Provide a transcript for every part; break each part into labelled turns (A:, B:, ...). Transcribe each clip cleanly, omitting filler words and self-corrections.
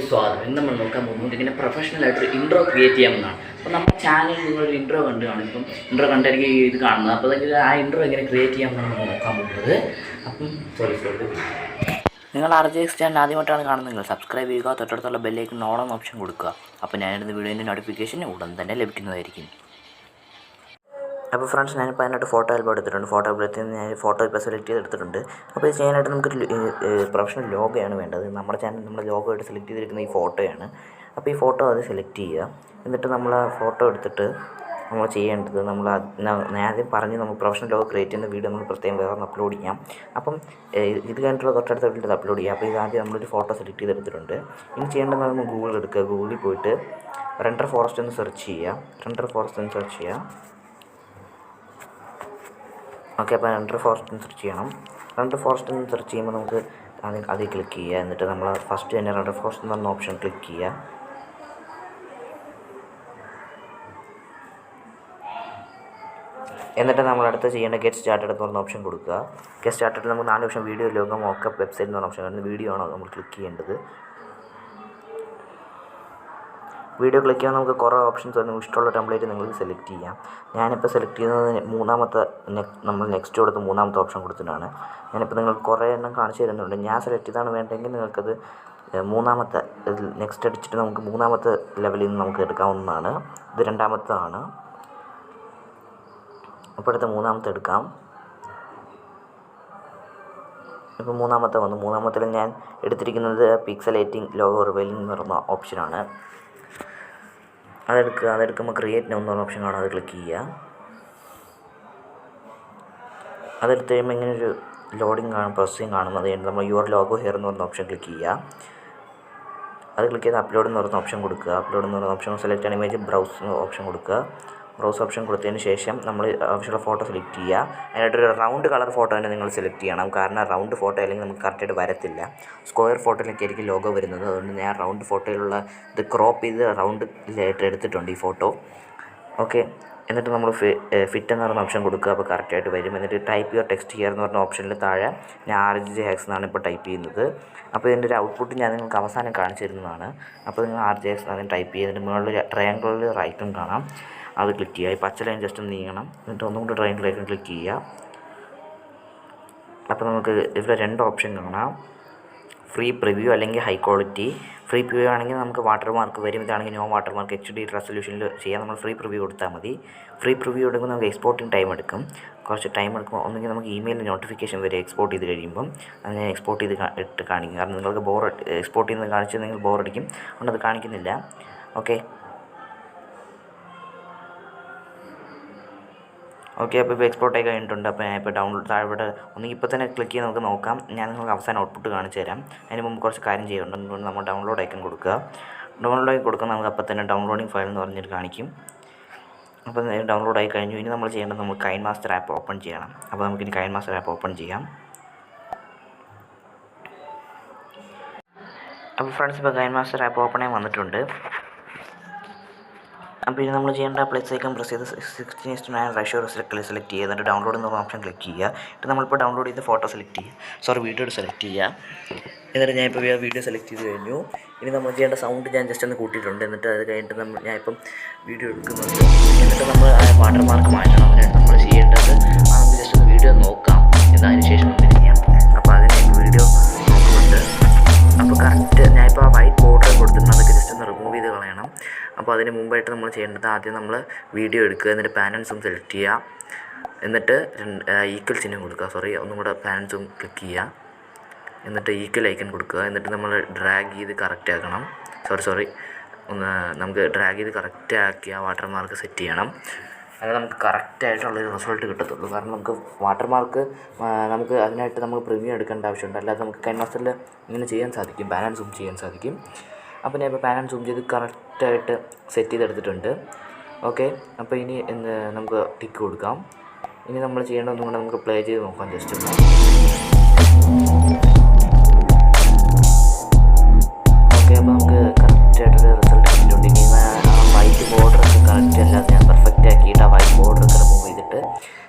A: സ്വാഗതം. ഇന്ന് നമ്മൾ നോക്കാൻ പോകുന്നത് ഇങ്ങനെ പ്രൊഫഷണലായിട്ടൊരു ഇൻട്രോ ക്രിയേറ്റ് ചെയ്യാമെന്നാണ്. അപ്പോൾ നമ്മുടെ ചാനലിൽ നിങ്ങളൊരു ഇൻട്രോ കണ്ടു കാണും. ഇപ്പം ഇൻട്രോ കണ്ടായിരിക്കും ഇത് കാണുന്നത്. അപ്പോൾ അതെങ്കിൽ ആ ഇൻട്രോ എങ്ങനെ ക്രിയേറ്റ് ചെയ്യാമെന്നാണ് നമ്മൾ നോക്കാൻ പോകുന്നത്. അപ്പം നിങ്ങൾ RJX ചാനൽ ആദ്യമായിട്ടാണ് കാണുന്നത്, സബ്സ്ക്രൈബ് ചെയ്യുക, തൊട്ടടുത്തുള്ള ബെല്ലൈക്കൺ ഓൺ എന്ന ഓപ്ഷൻ കൊടുക്കുക. അപ്പോൾ ഞാനിടുന്ന വീഡിയോൻ്റെ നോട്ടിഫിക്കേഷൻ ഉടൻ തന്നെ ലഭിക്കുന്നതായിരിക്കും. അപ്പോൾ ഫ്രണ്ട്സ്, ഞാനിപ്പോൾ അതിനായിട്ട് ഫോട്ടോ ആൽബം എടുത്തിട്ടുണ്ട്. ഫോട്ടോ ആൽബത്തിൽ നിന്ന് ഞാൻ ഫോട്ടോ ഇപ്പോൾ സെലക്ട് ചെയ്തെടുത്തിട്ടുണ്ട്. അപ്പോൾ ഇത് ചെയ്യാനായിട്ട് നമുക്കൊരു പ്രൊഫഷണൽ ലോഗോയാണ് വേണ്ടത്. നമ്മുടെ ചാനൽ നമ്മുടെ ലോഗോ ആയിട്ട് സെലക്ട് ചെയ്തിരിക്കുന്ന ഈ ഫോട്ടോയാണ്. അപ്പോൾ ഈ ഫോട്ടോ അത് സെലക്ട് ചെയ്യുക. എന്നിട്ട് നമ്മൾ ആ ഫോട്ടോ എടുത്തിട്ട് നമ്മൾ ചെയ്യേണ്ടത്, ഞാൻ ആദ്യം പറഞ്ഞ് നമ്മൾ പ്രൊഫഷണൽ ലോഗോ ക്രിയേറ്റ് ചെയ്യുന്ന വീഡിയോ നമ്മൾ പ്രത്യേകം വേറെ അപ്ലോഡ് ചെയ്യാം. അപ്പം ഇത് കഴിഞ്ഞിട്ടുള്ള തൊട്ടടുത്ത വീട്ടിൽ അപ്ലോഡ് ചെയ്യാം. അപ്പോൾ ഇത് ആദ്യം നമ്മളൊരു ഫോട്ടോ സെലക്ട് ചെയ്തെടുത്തിട്ടുണ്ട്. ഇനി ചെയ്യേണ്ടത് നമ്മൾ ഗൂഗിൾ എടുക്കുക. ഗൂഗിളിൽ പോയിട്ട് റെൻഡർ ഫോറസ്റ്റ് എന്ന് സെർച്ച് ചെയ്യുക. ഓക്കെ, അപ്പോൾ റെൻഡർ ഫോറസ്റ്റ് എന്ന് സെർച്ച് ചെയ്യണം. റെൻഡർ ഫോറസ്റ്റ് എന്ന് സെർച്ച് ചെയ്യുമ്പോൾ നമുക്ക് അതിൽ ക്ലിക്ക് ചെയ്യുക. എന്നിട്ട് നമ്മൾ ഫസ്റ്റ് തന്നെ റെൻഡർ ഫോറസ്റ്റ് എന്ന് പറഞ്ഞ ഓപ്ഷൻ ക്ലിക്ക് ചെയ്യുക. എന്നിട്ട് നമ്മൾ അടുത്ത് ചെയ്യേണ്ട ഗെറ്റ് സ്റ്റാർട്ടഡ് എന്ന് പറഞ്ഞ ഓപ്ഷൻ കൊടുക്കുക. ഗെറ്റ് സ്റ്റാർട്ടഡിൽ നമുക്ക് 4 option: video, logo, mock-up, website എന്ന് പറഞ്ഞ ഓപ്ഷൻ കാണുന്നത്. വീഡിയോ ആണ് നമ്മൾ ക്ലിക്ക് ചെയ്യേണ്ടത്. വീഡിയോ ക്ലിക്ക് ചെയ്യാൻ നമുക്ക് കുറേ ഓപ്ഷൻസ് വരും. ഇഷ്ടമുള്ള ടെംപ്ലേറ്റ് നിങ്ങൾക്ക് സെലക്ട് ചെയ്യാം. ഞാനിപ്പോൾ സെലക്ട് ചെയ്യുന്നത് നമ്മൾ നെക്സ്റ്റ് കൊടുത്ത് മൂന്നാമത്തെ ഓപ്ഷൻ കൊടുത്തിട്ടാണ്. ഞാനിപ്പോൾ നിങ്ങൾക്ക് കുറേ എണ്ണം കാണിച്ചു തരുന്നുണ്ട്. ഞാൻ സെലക്ട് ചെയ്താണ് വേണ്ടെങ്കിൽ നിങ്ങൾക്കത് മൂന്നാമത്തെ നെക്സ്റ്റ് അടിച്ചിട്ട് നമുക്ക് മൂന്നാമത്തെ ലെവലിൽ നിന്ന് നമുക്ക് എടുക്കാവുന്നതാണ്. ഇത് രണ്ടാമത്തതാണ്. അപ്പോൾ അടുത്ത മൂന്നാമത്തെ എടുക്കാം. ഇപ്പോൾ മൂന്നാമത്തെ വന്നു. മൂന്നാമത്തിൽ ഞാൻ എടുത്തിരിക്കുന്നത് പിക്സലേറ്റിംഗ് ലോഗോ റിവൈലിംഗ് എന്ന് പറയുന്ന ഓപ്ഷനാണ്. അതെടുക്കുമ്പോൾ ക്രിയേറ്റ് നൗ എന്ന് പറഞ്ഞ ഓപ്ഷൻ കാണും. അത് ക്ലിക്ക് ചെയ്യുക. അതെടുത്ത് കഴിയുമ്പോൾ ഇങ്ങനെ ഒരു ലോഡിങ് കാണും, പ്രോസസ്സിങ് കാണും. അത് കഴിഞ്ഞ് നമ്മൾ യുവർ ലോഗോ ഹിയർ എന്ന് പറഞ്ഞ ഓപ്ഷൻ ക്ലിക്ക് ചെയ്യുക. അത് ക്ലിക്ക് ചെയ്ത് അപ്ലോഡ് എന്ന് പറയുന്ന ഓപ്ഷൻ കൊടുക്കുക. അപ്ലോഡ് എന്ന് പറയുന്ന ഓപ്ഷൻ സെലക്ട് ചെയ്യണ ഇമേജ് ബ്രൗസ് ഓപ്ഷൻ കൊടുക്കുക. ബ്രൗസ് ഓപ്ഷൻ കൊടുത്തതിന് ശേഷം നമ്മൾ ആവശ്യമുള്ള ഫോട്ടോ സെലക്ട് ചെയ്യുക. അതിനായിട്ടൊരു റൗണ്ട് കളർ ഫോട്ടോ തന്നെ നിങ്ങൾ സെലക്ട് ചെയ്യണം. കാരണം റൗണ്ട് ഫോട്ടോ അല്ലെങ്കിൽ നമുക്ക് കറക്റ്റായിട്ട് വരത്തില്ല. സ്ക്വയർ ഫോട്ടോയിലൊക്കെ ആയിരിക്കും ലോഗോ വരുന്നത്. അതുകൊണ്ട് ഞാൻ റൗണ്ട് ഫോട്ടോയിലുള്ള ഇത് ക്രോപ്പ് ചെയ്ത് റൗണ്ടിലായിട്ട് എടുത്തിട്ടുണ്ട് ഈ ഫോട്ടോ. ഓക്കെ, എന്നിട്ട് നമ്മൾ ഫിറ്റ് എന്ന് പറയുന്ന ഓപ്ഷൻ കൊടുക്കുക. അപ്പോൾ കറക്റ്റായിട്ട് വരും. എന്നിട്ട് ടൈപ്പ് യുവർ ടെക്സ്റ്റ് ഹിയർ എന്ന് പറഞ്ഞ ഓപ്ഷനിൽ താഴെ ഞാൻ RJX എന്നാണ് ഇപ്പോൾ ടൈപ്പ് ചെയ്യുന്നത്. അപ്പോൾ ഇതിൻ്റെ ഒരു ഔട്ട്പുട്ട് ഞാൻ നിങ്ങൾക്ക് അവസാനം കാണിച്ചു തരുന്നതാണ്. അപ്പോൾ നിങ്ങൾ RJX ആദ്യം ടൈപ്പ് ചെയ്തിട്ട് മുകളിൽ ട്രയാങ്കിളിൽ റൈറ്റും കാണാം. അത് ക്ലിക്ക് ചെയ്യുക. ഈ പച്ച ലൈൻ ജസ്റ്റ് ഒന്ന് നീങ്ങണം. എന്നിട്ട് ഒന്നും കൂടി ട്രയാങ്കിളിലേക്ക് ക്ലിക്ക് ചെയ്യുക. അപ്പോൾ നമുക്ക് ഇവിടെ 2 ഓപ്ഷൻ കാണാം: ഫ്രീ പ്രിവ്യൂ അല്ലെങ്കിൽ ഹൈ ക്വാളിറ്റി. ഫ്രീ പ്രിവ്യൂ ആണെങ്കിൽ നമുക്ക് വാട്ടർമാർക്ക് വരും. ഇതാണെങ്കിൽ നോ വാട്ടർമാർക്ക് HD റെസൊല്യൂഷനിൽ ചെയ്യാം. നമ്മൾ ഫ്രീ പ്രിവ്യൂ കൊടുത്താൽ മതി. ഫ്രീ പ്രിവ്യൂ എടുക്കുമ്പോൾ നമുക്ക് എക്സ്പോർട്ടിങ് ടൈം എടുക്കും. കുറച്ച് ടൈം എടുക്കുമ്പോൾ ഒന്നുകിൽ നമുക്ക് ഇമെയിലിൽ നോട്ടിഫിക്കേഷൻ വരും എക്സ്പോർട്ട് ചെയ്ത് കഴിയുമ്പം. അത് ഞാൻ എക്സ്പോർട്ട് ചെയ്ത് ഇട്ട് കാണിക്കും. കാരണം നിങ്ങൾക്ക് എക്സ്പോർട്ട് ചെയ്യുന്നത് കാണിച്ച് നിങ്ങൾ ബോറടിക്കും. അതുകൊണ്ട് അത് കാണിക്കുന്നില്ല. ഓക്കെ, അപ്പോൾ ഇപ്പോൾ എക്സ്പോർട്ട് ആയി കഴിഞ്ഞിട്ടുണ്ട്. അപ്പോൾ ഞാൻ ഇപ്പോൾ ഡൗൺലോഡ് താഴെ ഒന്നെങ്കിൽ ഇപ്പോൾ തന്നെ ക്ലിക്ക് ചെയ്ത് നമുക്ക് നോക്കാം. ഞാൻ നിങ്ങൾക്ക് അവസാനം ഔട്ട്പുട്ട് കാണിച്ചു തരാം. അതിന് മുമ്പ് കുറച്ച് കാര്യം ചെയ്യുന്നുണ്ട്. അതുകൊണ്ട് നമ്മൾ ഡൗൺലോഡ് ഐക്കൺ കൊടുക്കുക. ഡൗൺലോഡ് ആയി കൊടുക്കുക. നമുക്ക് അപ്പോൾ തന്നെ ഡൗൺലോഡിങ് ഫയൽ എന്ന് പറഞ്ഞിട്ട് കാണിക്കും. അപ്പോൾ ഡൗൺലോഡ് ആയി കഴിഞ്ഞു. ഇനി നമ്മൾ ചെയ്യേണ്ടത് നമുക്ക് കൈൻമാസ്റ്റർ ആപ്പ് ഓപ്പൺ ചെയ്യണം. അപ്പോൾ നമുക്കിനി കൈൻമാസ്റ്റർ ആപ്പ് ഓപ്പൺ ചെയ്യാം. അപ്പോൾ ഫ്രണ്ട്സ്, ഇപ്പോൾ കൈൻമാസ്റ്റർ ആപ്പ് ഓപ്പൺ ആയി വന്നിട്ടുണ്ട്. അപ്പോൾ ഇനി നമ്മൾ ചെയ്യേണ്ട പ്ലസ് ഐക്കൺ പ്രസ് ചെയ്ത് 16:9 റേഷ്യോ സെലക്ട് ചെയ്യുക. എന്നിട്ട് ഡൗൺലോഡ് എന്ന് പറഞ്ഞ ഓപ്ഷൻ ക്ലിക്ക് ചെയ്യുക. എന്നിട്ട് നമ്മളിപ്പോൾ ഡൗൺലോഡ് ചെയ്ത ഫോട്ടോ സെലക്ട് ചെയ്യുക. വീഡിയോ സെലക്ട് ചെയ്യുക. എന്നിട്ട് ഞാനിപ്പോൾ വീഡിയോ സെലക്ട് ചെയ്ത് കഴിഞ്ഞു. ഇനി നമ്മൾ ചെയ്യേണ്ട സൗണ്ട് ഞാൻ ജസ്റ്റ് ഒന്ന് കൂട്ടിയിട്ടുണ്ട്. എന്നിട്ട് അത് കഴിഞ്ഞിട്ട് ഞാനിപ്പം വീഡിയോ എടുക്കുന്നുണ്ട്. എന്നിട്ട് നമ്മൾ ആ വാട്ടർമാർക്ക് മാറ്റണം. അതിനായിട്ട് നമ്മൾ ചെയ്യേണ്ടത് നമുക്ക് ജസ്റ്റ് ഒന്ന് വീഡിയോ നോക്കാം. എന്നതിന് ശേഷം നമുക്ക് ചെയ്യാം. അപ്പോൾ അതിന് വീഡിയോ നോക്കുന്നുണ്ട്. അപ്പോൾ കറക്റ്റ് ഞാനിപ്പോൾ ആ വൈറ്റ് ബോർഡർ കൊടുത്തിട്ടുണ്ട്. അതൊക്കെ ജസ്റ്റ് ഒന്ന് റിമൂവ് ചെയ്ത് കളയണം. അപ്പോൾ അതിന് മുമ്പായിട്ട് നമ്മൾ ചെയ്യേണ്ടത് ആദ്യം നമ്മൾ വീഡിയോ എടുക്കുക. എന്നിട്ട് പാൻ ആൻഡ് സൂം സെലക്ട് ചെയ്യുക. എന്നിട്ട് ഈക്വൽ ചിഹ്നം കൊടുക്കുക. ഒന്നും കൂടെ പാൻ ആൻഡ് സൂം ക്ലിക്ക് ചെയ്യുക. എന്നിട്ട് ഈക്വൽ ഐക്കൺ കൊടുക്കുക. എന്നിട്ട് നമ്മൾ ഡ്രാഗ് ചെയ്ത് കറക്റ്റ് ആക്കണം. നമുക്ക് ഡ്രാഗ് ചെയ്ത് കറക്റ്റ് ആക്കി ആ വാട്ടർമാർക്ക് സെറ്റ് ചെയ്യണം. അത് നമുക്ക് കറക്റ്റായിട്ടുള്ളൊരു റിസൾട്ട് കിട്ടത്തുള്ളൂ. കാരണം നമുക്ക് വാട്ടർമാർക്ക് നമുക്ക് അതിനായിട്ട് നമ്മൾ പ്രിവ്യൂ എടുക്കേണ്ട ആവശ്യമുണ്ട്. അല്ലാതെ നമുക്ക് കൈൻമാസ്റ്ററിൽ ഇങ്ങനെ ചെയ്യാൻ സാധിക്കും, പാൻ ആൻഡ് സൂം ചെയ്യാൻ സാധിക്കും. അപ്പോൾ ഞാൻ ഇപ്പോൾ പാൻ ആൻഡ് സൂം ചെയ്ത് കറക്റ്റായിട്ട് സെറ്റ് ചെയ്തെടുത്തിട്ടുണ്ട്. ഓക്കെ, അപ്പോൾ ഇനി നമുക്ക് ടിക്ക് കൊടുക്കാം. ഇനി നമ്മൾ ചെയ്യേണ്ട ഒന്നും കൂടെ നമുക്ക് പ്ലേ ചെയ്ത് നോക്കാം. ജസ്റ്റ് ഓക്കെ, അപ്പോൾ നമുക്ക് കറക്റ്റായിട്ടൊരു റിസൾട്ട് കിട്ടിയിട്ടുണ്ട്. ഇനി വൈറ്റ് ബോർഡറൊക്കെ കറക്റ്റ് അല്ലാതെ ഞാൻ പെർഫെക്റ്റ് ആക്കിയിട്ട് ആ വൈറ്റ് ബോർഡറൊക്കെ റിമൂവ് ചെയ്തിട്ട്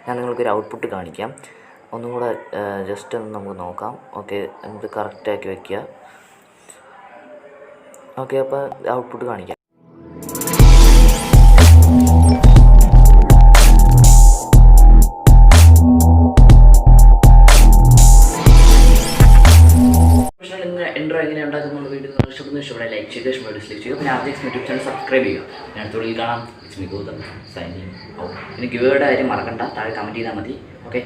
A: ഞാൻ നിങ്ങൾക്കൊരു ഔട്ട്പുട്ട് കാണിക്കാം. ഒന്നും കൂടെ ജസ്റ്റ് ഒന്ന് നമുക്ക് നോക്കാം. ഓക്കെ, നമുക്ക് കറക്റ്റാക്കി വയ്ക്കുക. ഓക്കെ, അപ്പോൾ ഔട്ട്പുട്ട് കാണിക്കാം. ഇൻട്രോ എങ്ങനെ ഉണ്ടാക്കുന്നുള്ള വീഡിയോ നിങ്ങൾ ഇഷ്ടപ്പെടുന്ന ലൈക്ക് ചെയ്യുക, ഇഷ്ടപ്പെട്ട ഡിസ്ലൈക്ക് ചെയ്യുക. പിന്നെ ആദ്യം യൂട്യൂബ് ചാനൽ സബ്സ്ക്രൈബ് ചെയ്യുക. ഞാൻ തൊഴിൽ കാണാം. It's me Gautam signing out. പിന്നെ ഗിവേയുടെ കാര്യം മറക്കണ്ട, താഴെ കമൻറ്റ് ചെയ്താൽ മതി. ഓക്കെ.